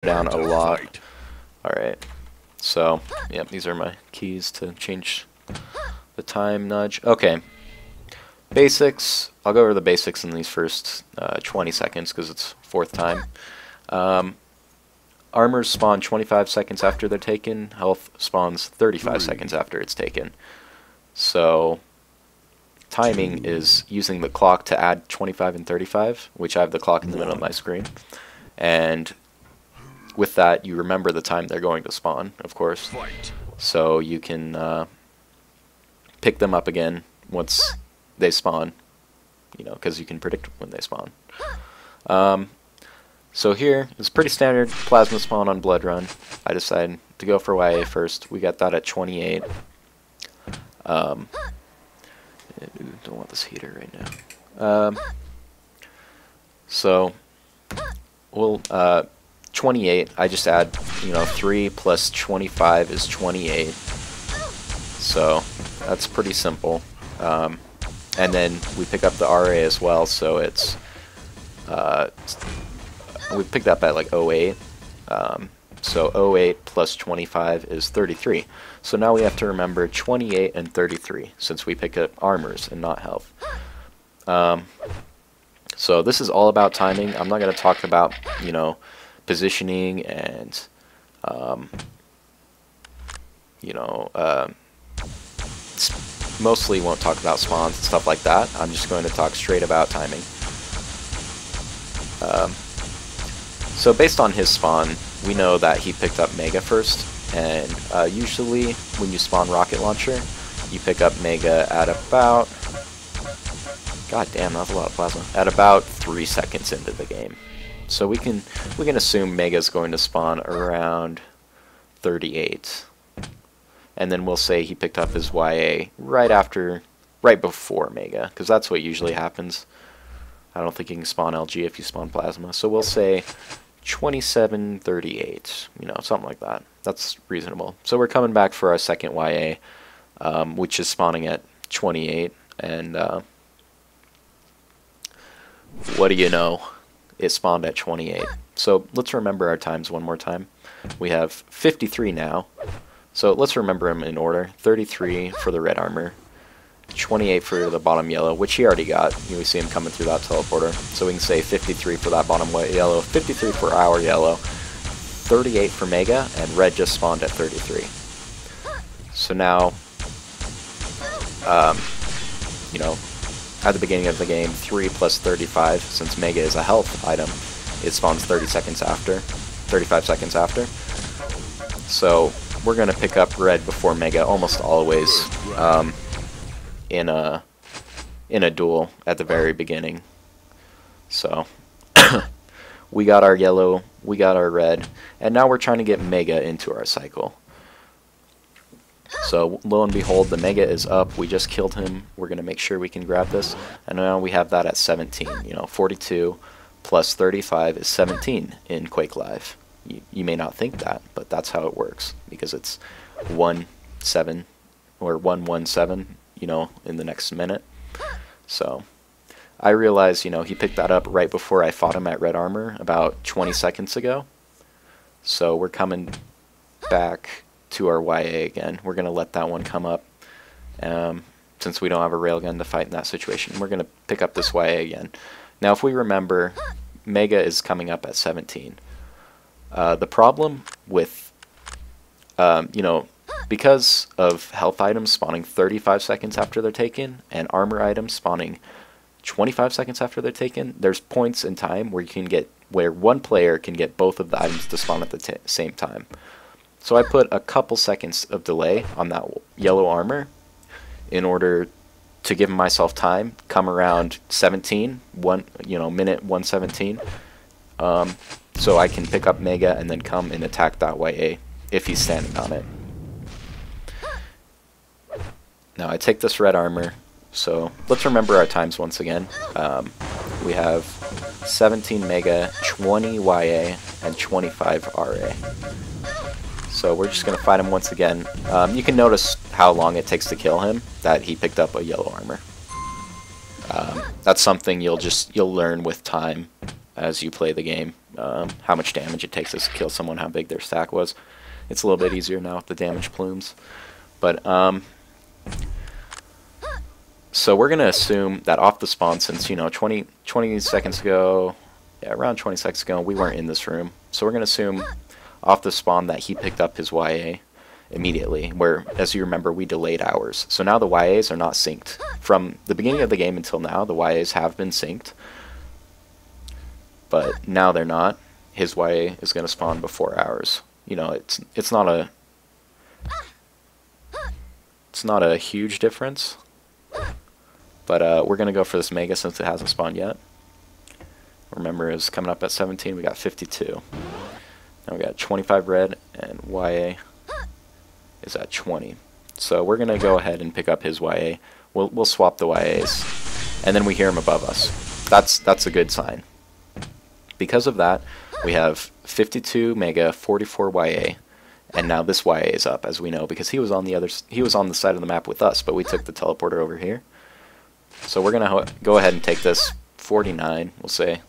down a lot. Alright, so, yep, these are my keys to change the time nudge. Okay, basics. I'll go over the basics in these first 20 seconds because it's fourth time. Armors spawn 25 seconds after they're taken. Health spawns 35 seconds after it's taken. So timing is using the clock to add 25 and 35, which I have the clock in the middle of my screen. And with that, you remember the time they're going to spawn, of course. So you can pick them up again once they spawn, you know, because you can predict when they spawn. So here, it's pretty standard plasma spawn on Blood Run. I decided to go for YA first. We got that at 28. Don't want this heater right now. So, we'll, 28, I just add, you know, 3 plus 25 is 28. So, that's pretty simple. And then we pick up the RA as well, so it's, we picked up at like 08. So 08 plus 25 is 33. So now we have to remember 28 and 33 since we pick up armors and not health. So this is all about timing. I'm not going to talk about, you know, positioning and, you know, mostly won't talk about spawns and stuff like that. I'm just going to talk straight about timing. So based on his spawn, we know that he picked up Mega first, and usually when you spawn Rocket Launcher, you pick up Mega at about, god damn, that was a lot of plasma, at about 3 seconds into the game. So we can assume Mega's going to spawn around 38, and then we'll say he picked up his YA right before Mega, because that's what usually happens. I don't think you can spawn LG if you spawn Plasma, so we'll say 27:38, you know, something like that. That's reasonable. So we're coming back for our second YA, which is spawning at 28, and what do you know? It spawned at 28. So let's remember our times one more time. We have 53 now, so let's remember them in order. 33 for the red armor, 28 for the bottom yellow, which he already got. We see him coming through that teleporter. So we can say 53 for that bottom white yellow, 53 for our yellow, 38 for Mega, and red just spawned at 33. So now, you know, at the beginning of the game, 3 plus 35, since Mega is a health item, it spawns 35 seconds after. So we're going to pick up red before Mega almost always. In a duel at the very beginning. So we got our yellow, we got our red, and now we're trying to get Mega into our cycle. So lo and behold, the Mega is up. We just killed him. We're going to make sure we can grab this, and now we have that at 17. You know, 42 plus 35 is 17 in Quake Live. You may not think that, but that's how it works, because it's 1-7 or 1-1-7, you know, in the next minute. So I realized, you know, he picked that up right before I fought him at red armor about 20 seconds ago. So we're coming back to our YA again. We're going to let that one come up. Since we don't have a railgun to fight in that situation, we're going to pick up this YA again. Now if we remember, Mega is coming up at 17. The problem with, you know, because of health items spawning 35 seconds after they're taken, and armor items spawning 25 seconds after they're taken, there's points in time where where one player can get both of the items to spawn at the same time. So I put a couple seconds of delay on that yellow armor in order to give myself time, come around 17, minute 117, so I can pick up Mega and then come and attack that YA if he's standing on it. Now I take this red armor, so let's remember our times once again. We have 17 Mega, 20 YA, and 25 RA. So we're just going to fight him once again. You can notice how long it takes to kill him, that he picked up a yellow armor. That's something you'll learn with time as you play the game. how much damage it takes us to kill someone, how big their stack was. It's a little bit easier now with the damage plumes. But, so we're going to assume that off the spawn, since, you know, 20 seconds ago, yeah, around 20 seconds ago, we weren't in this room. So we're going to assume off the spawn that he picked up his YA immediately, where, as you remember, we delayed ours. So now the YAs are not synced. From the beginning of the game until now, the YAs have been synced. But now they're not. His YA is going to spawn before ours. You know, it's not a huge difference. But we're going to go for this Mega since it hasn't spawned yet. Remember, it's coming up at 17. We got 52. Now we got 25 red, and YA is at 20. So we're going to go ahead and pick up his YA. We'll swap the YAs. And then we hear him above us. That's a good sign. Because of that, we have 52 Mega, 44 YA. And now this YA is up, as we know, because he was on the side of the map with us, but we took the teleporter over here. So we're going to go ahead and take this 49, we'll say.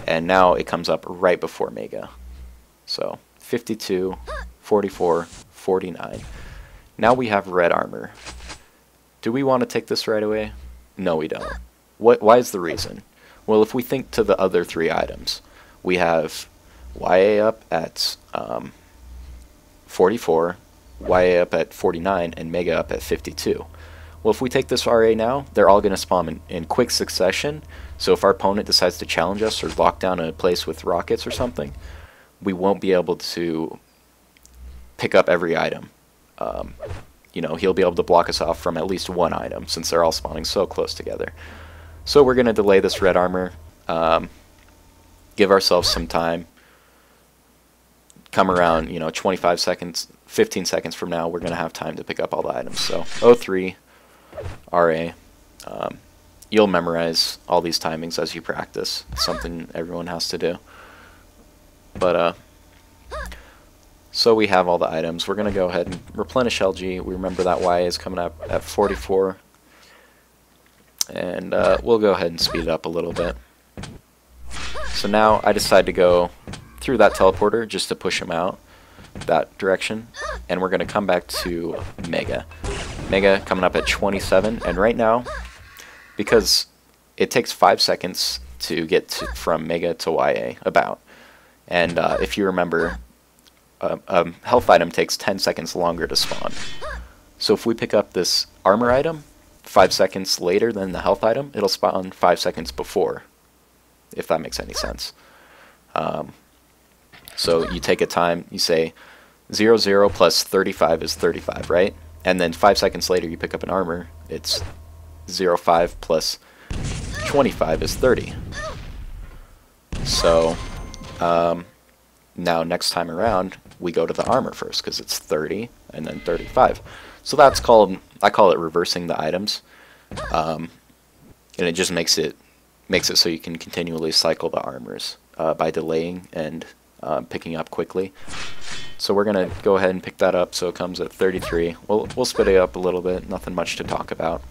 And now it comes up right before Mega. So 52, 44, 49. Now we have red armor. Do we want to take this right away? No, we don't. Why is the reason? Well, if we think to the other three items, we have YA up at 44, YA up at 49, and Mega up at 52. Well, if we take this RA now, they're all going to spawn in quick succession. So if our opponent decides to challenge us or lock down a place with rockets or something, we won't be able to pick up every item. You know, he'll be able to block us off from at least one item since they're all spawning so close together. So we're going to delay this red armor, give ourselves some time. Come around, you know, 25 seconds, 15 seconds from now, we're going to have time to pick up all the items. So 03, RA. You'll memorize all these timings as you practice. It's something everyone has to do. But, so we have all the items. We're going to go ahead and replenish LG. We remember that YA is coming up at 44. And we'll go ahead and speed it up a little bit. So now I decide to go through that teleporter just to push him out that direction. And we're going to come back to Mega. Mega coming up at 27. And right now, because it takes 5 seconds to get from Mega to YA, about. And if you remember, a health item takes 10 seconds longer to spawn. So if we pick up this armor item 5 seconds later than the health item, it'll spawn 5 seconds before, if that makes any sense. So you take a time, you say 00 plus 35 is 35, right? And then 5 seconds later you pick up an armor, it's 05 plus 25 is 30. So now next time around we go to the armor first because it's 30 and then 35. So that's called, I call it reversing the items, and it just makes it so you can continually cycle the armors by delaying and picking up quickly. So we're gonna go ahead and pick that up. So it comes at 33. We'll split it up a little bit. Nothing much to talk about.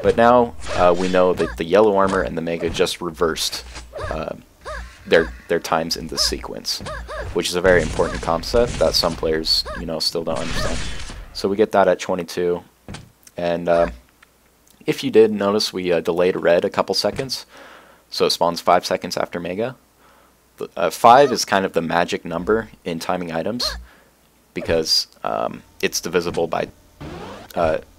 But now we know that the yellow armor and the Mega just reversed their times in this sequence, which is a very important concept that some players, you know, still don't understand. So we get that at 22, and if you did notice, we delayed red a couple seconds, so it spawns 5 seconds after Mega. 5 is kind of the magic number in timing items because it's divisible by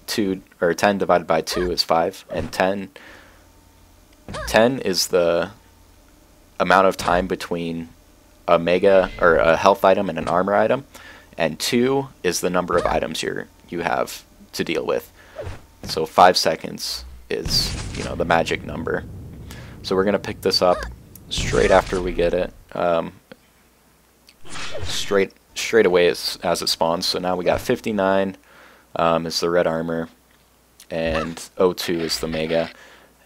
2, or 10 divided by 2 is 5, and 10 is the amount of time between a Mega or a health item and an armor item, and 2 is the number of items you have to deal with. So 5 seconds is, you know, the magic number. So we're gonna pick this up straight after we get it, straight away as it spawns. So now we got 59 is the red armor, and 02 is the Mega,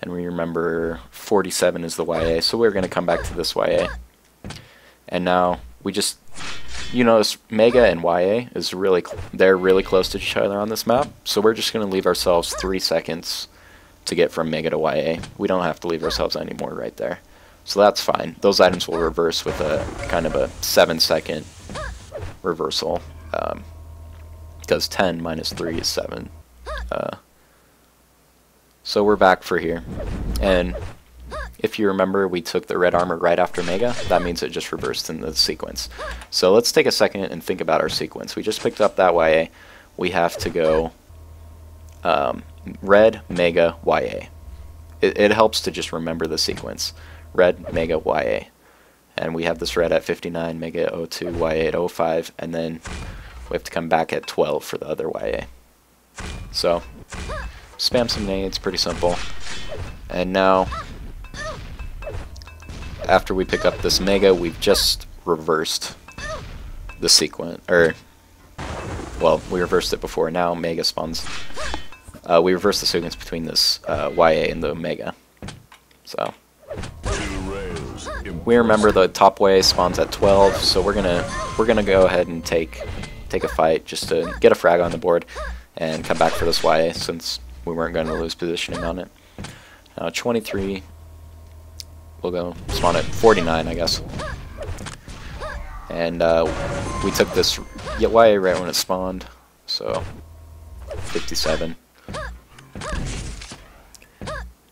and we remember 47 is the YA. So we're gonna come back to this YA, and now we just, you notice Mega and YA is they're really close to each other on this map. So we're just gonna leave ourselves 3 seconds to get from Mega to YA. We don't have to leave ourselves any more right there. So that's fine. Those items will reverse with a kind of a 7-second reversal, because 10 minus 3 is 7. So we're back for here, and if you remember, we took the red armor right after Mega. That means it just reversed in the sequence. So let's take a second and think about our sequence. We just picked up that YA. We have to go red, Mega, YA. It helps to just remember the sequence. Red, Mega, YA. And we have this red at 59, Mega at 02, YA at 05, and then we have to come back at 12 for the other YA. So, spam some nades, pretty simple. And now, after we pick up this Mega, we've just reversed the sequence, or, well, we reversed it before, now Mega spawns. We reversed the sequence between this YA and the Mega. So, we remember the top YA spawns at 12, so we're gonna go ahead and take a fight just to get a frag on the board and come back for this YA since we weren't going to lose positioning on it. 23. We'll go spawn at 49, I guess. And we took this YA right when it spawned, so 57.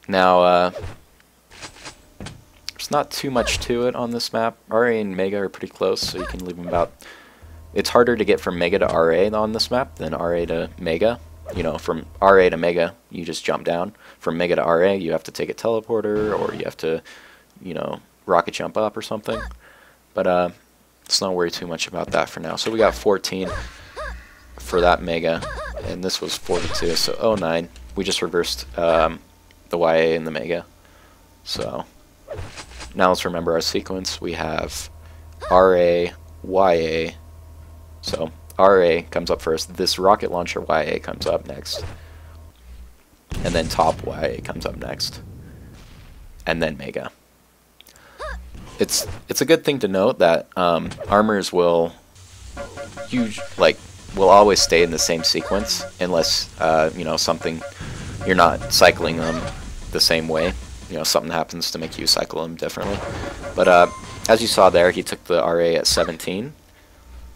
Now, there's not too much to it on this map. RA and Mega are pretty close, so you can leave them about... It's harder to get from Mega to RA on this map than RA to Mega. You know, from RA to Mega, you just jump down. From Mega to RA, you have to take a teleporter, or you have to, you know, rocket jump up or something. But let's not worry too much about that for now. So we got 14 for that Mega, and this was 42, so 09. We just reversed the YA and the Mega. So now let's remember our sequence. We have RA, YA. So RA comes up first. This rocket launcher YA comes up next. And then top YA comes up next. And then Mega. It's a good thing to note that armors will will always stay in the same sequence unless you know, something, you're not cycling them the same way. You know, something happens to make you cycle them differently. But as you saw there, he took the RA at 17.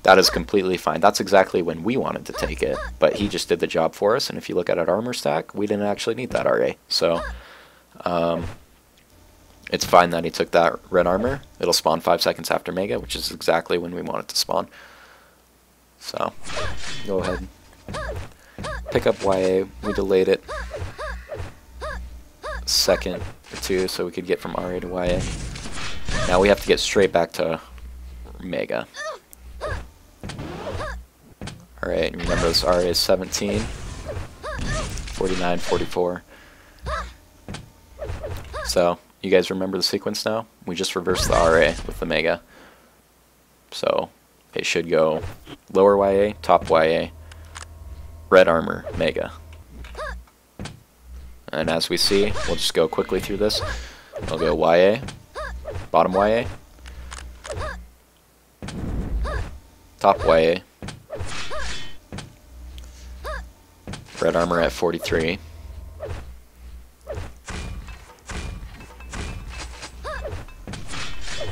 That is completely fine. That's exactly when we wanted to take it, but he just did the job for us, and if you look at our armor stack, we didn't actually need that RA. So, it's fine that he took that red armor. It'll spawn 5 seconds after Mega, which is exactly when we want it to spawn. So, go ahead. Pick up YA. We delayed it a second or two so we could get from RA to YA. Now we have to get straight back to Mega. Alright, remember this RA is 17, 49, 44. So, you guys remember the sequence now? We just reversed the RA with the Mega. So, it should go lower YA, top YA, red armor, Mega. And as we see, we'll just go quickly through this. I'll go YA, bottom YA, top YA, red armor at 43,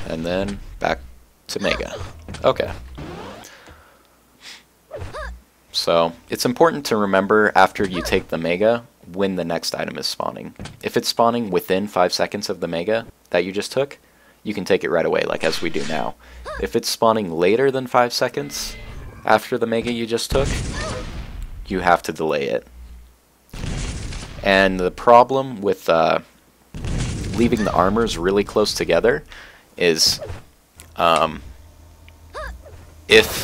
and then back to Mega. Okay. So, it's important to remember after you take the Mega when the next item is spawning. If it's spawning within 5 seconds of the Mega that you just took, you can take it right away, like as we do now. If it's spawning later than 5 seconds after the Mega you just took, you have to delay it. And the problem with leaving the armors really close together is if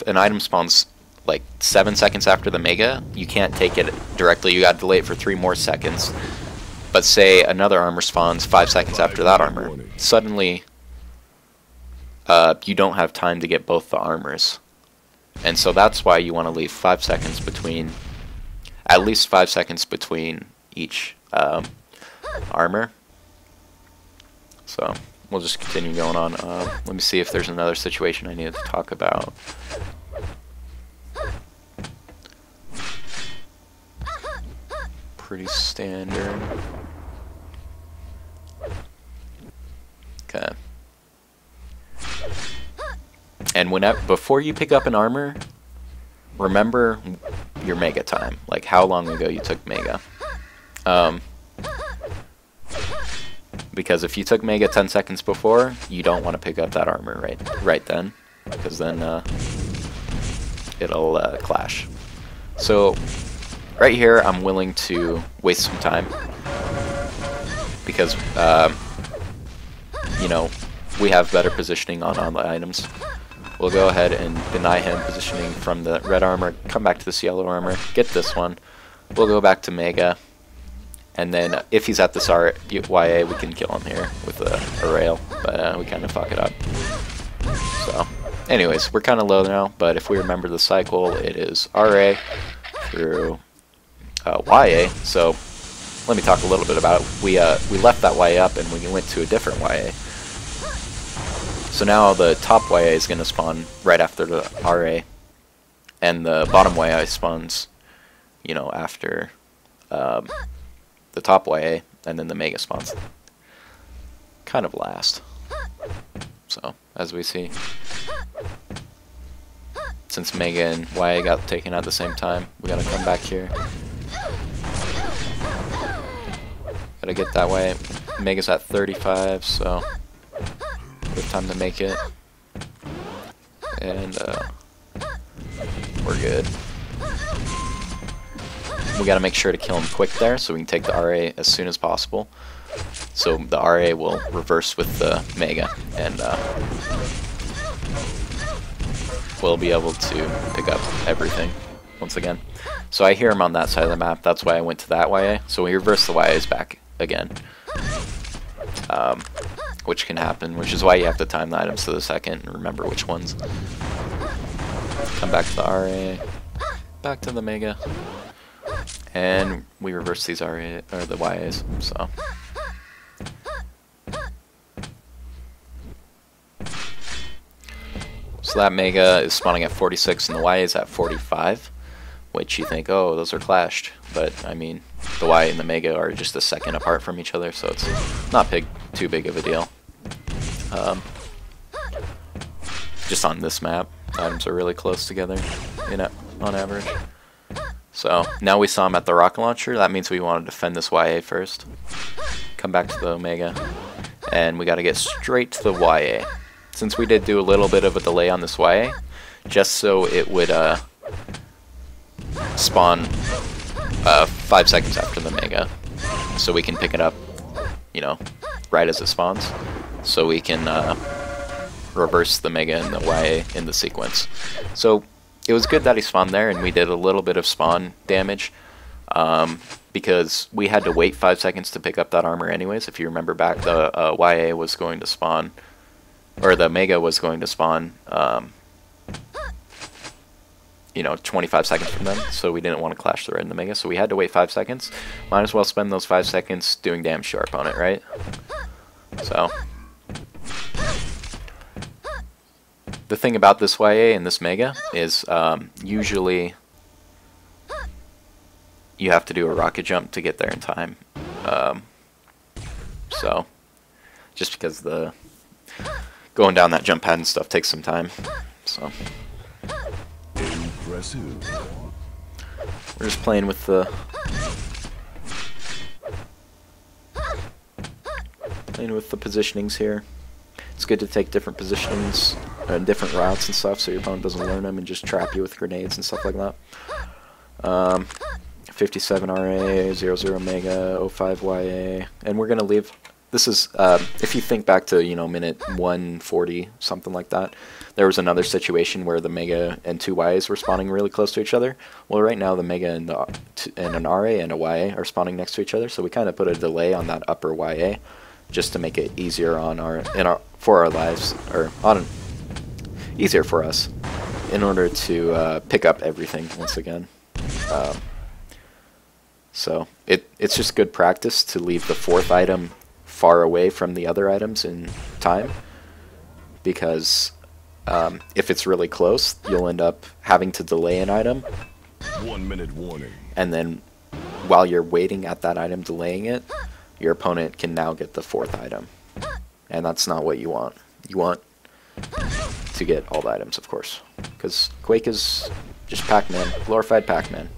an item spawns like 7 seconds after the Mega, you can't take it directly. You got to delay it for 3 more seconds. But say another armor spawns 5 seconds after that armor, suddenly you don't have time to get both the armors. And so that's why you want to leave 5 seconds between, at least 5 seconds between each armor. So we'll just continue going on. Let me see if there's another situation I needed to talk about. Pretty standard. And before you pick up an armor, remember your mega time, like how long ago you took mega. Because if you took mega 10 seconds before, you don't want to pick up that armor right then, because then it'll clash. So right here, I'm willing to waste some time because you know, we have better positioning on the items. We'll go ahead and deny him positioning from the red armor, come back to this yellow armor, get this one. We'll go back to mega. And then if he's at this YA, we can kill him here with a rail, but we kind of fuck it up. So, anyways, we're kind of low now, but if we remember the cycle, it is RA through YA. So, let me talk a little bit about it. We left that YA up and we went to a different YA. So now the top YA is going to spawn right after the RA, and the bottom YA spawns, you know, after the top YA, and then the mega spawns kind of last. So, as we see, since mega and YA got taken at the same time, we gotta come back here. Gotta get that way. Mega's at 35, so we have time to make it. And we're good. We gotta make sure to kill him quick there so we can take the RA as soon as possible. So the RA will reverse with the mega, and we'll be able to pick up everything once again. So I hear him on that side of the map, that's why I went to that YA. So we reverse the YAs back again. Which can happen, which is why you have to time the items to the second and remember which ones. Come back to the RA, back to the mega. And we reverse these RA, or the YAs, so. So that mega is spawning at 46 and the YA is at 45, which you think, oh, those are clashed. But, I mean, the YA and the mega are just a second apart from each other, so it's not too big of a deal. Just on this map, items are really close together on average. So now we saw him at the rocket launcher. That means we want to defend this YA first. Come back to the Omega, and we got to get straight to the YA. Since we did do a little bit of a delay on this YA, just so it would spawn 5 seconds after the Mega, so we can pick it up, you know, right as it spawns, so we can reverse the Mega and the YA in the sequence. So it was good that he spawned there, and we did a little bit of spawn damage, because we had to wait 5 seconds to pick up that armor anyways. If you remember back, the YA was going to spawn, or the Mega was going to spawn, you know, 25 seconds from them, so we didn't want to clash the red and the Mega, so we had to wait 5 seconds. Might as well spend those 5 seconds doing damage to our opponent, right? So the thing about this YA and this Mega is usually you have to do a rocket jump to get there in time. So just because the going down that jump pad and stuff takes some time. So impressive. We're just playing with the positionings here. It's good to take different positions and different routes and stuff, so your opponent doesn't learn them and just trap you with grenades and stuff like that. 57 RA, 00 Mega, 05 YA, and we're gonna leave. This is if you think back to, you know, minute 140, something like that. There was another situation where the Mega and 2 YAs were spawning really close to each other. Well, right now the Mega and an RA and a YA are spawning next to each other, so we kind of put a delay on that upper YA, just to make it easier on for our lives, or easier for us, in order to pick up everything once again. So it's just good practice to leave the 4th item far away from the other items in time, because if it's really close, you'll end up having to delay an item. 1 minute warning. And then while you're waiting at that item, delaying it, your opponent can now get the 4th item, and that's not what you want. You want to get all the items, of course. Because Quake is just Pac-Man, glorified Pac-Man.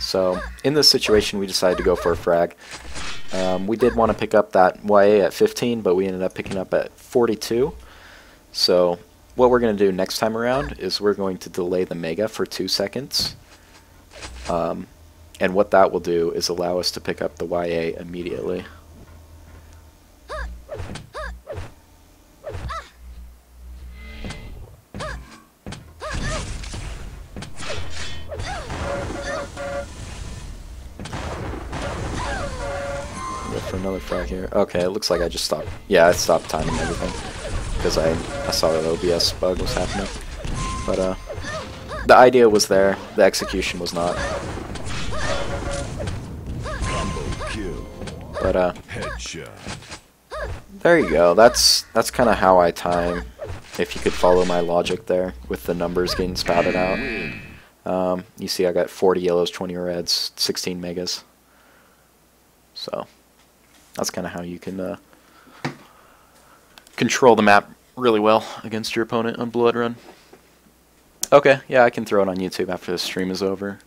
So, in this situation, we decided to go for a frag. We did want to pick up that YA at 15, but we ended up picking up at 42. So, what we're going to do next time around is we're going to delay the Mega for 2 seconds. And what that will do is allow us to pick up the YA immediately. For another frag here. Okay, it looks like I just stopped. Yeah, I stopped timing everything because I saw that OBS bug was happening. But the idea was there. The execution was not. But Headshot. there you go. That's kind of how I time. If you could follow my logic there with the numbers getting spouted out. You see, I got 40 yellows, 20 reds, 16 megas. So that's kind of how you can control the map really well against your opponent on Blood Run. Okay, yeah, I can throw it on YouTube after the stream is over.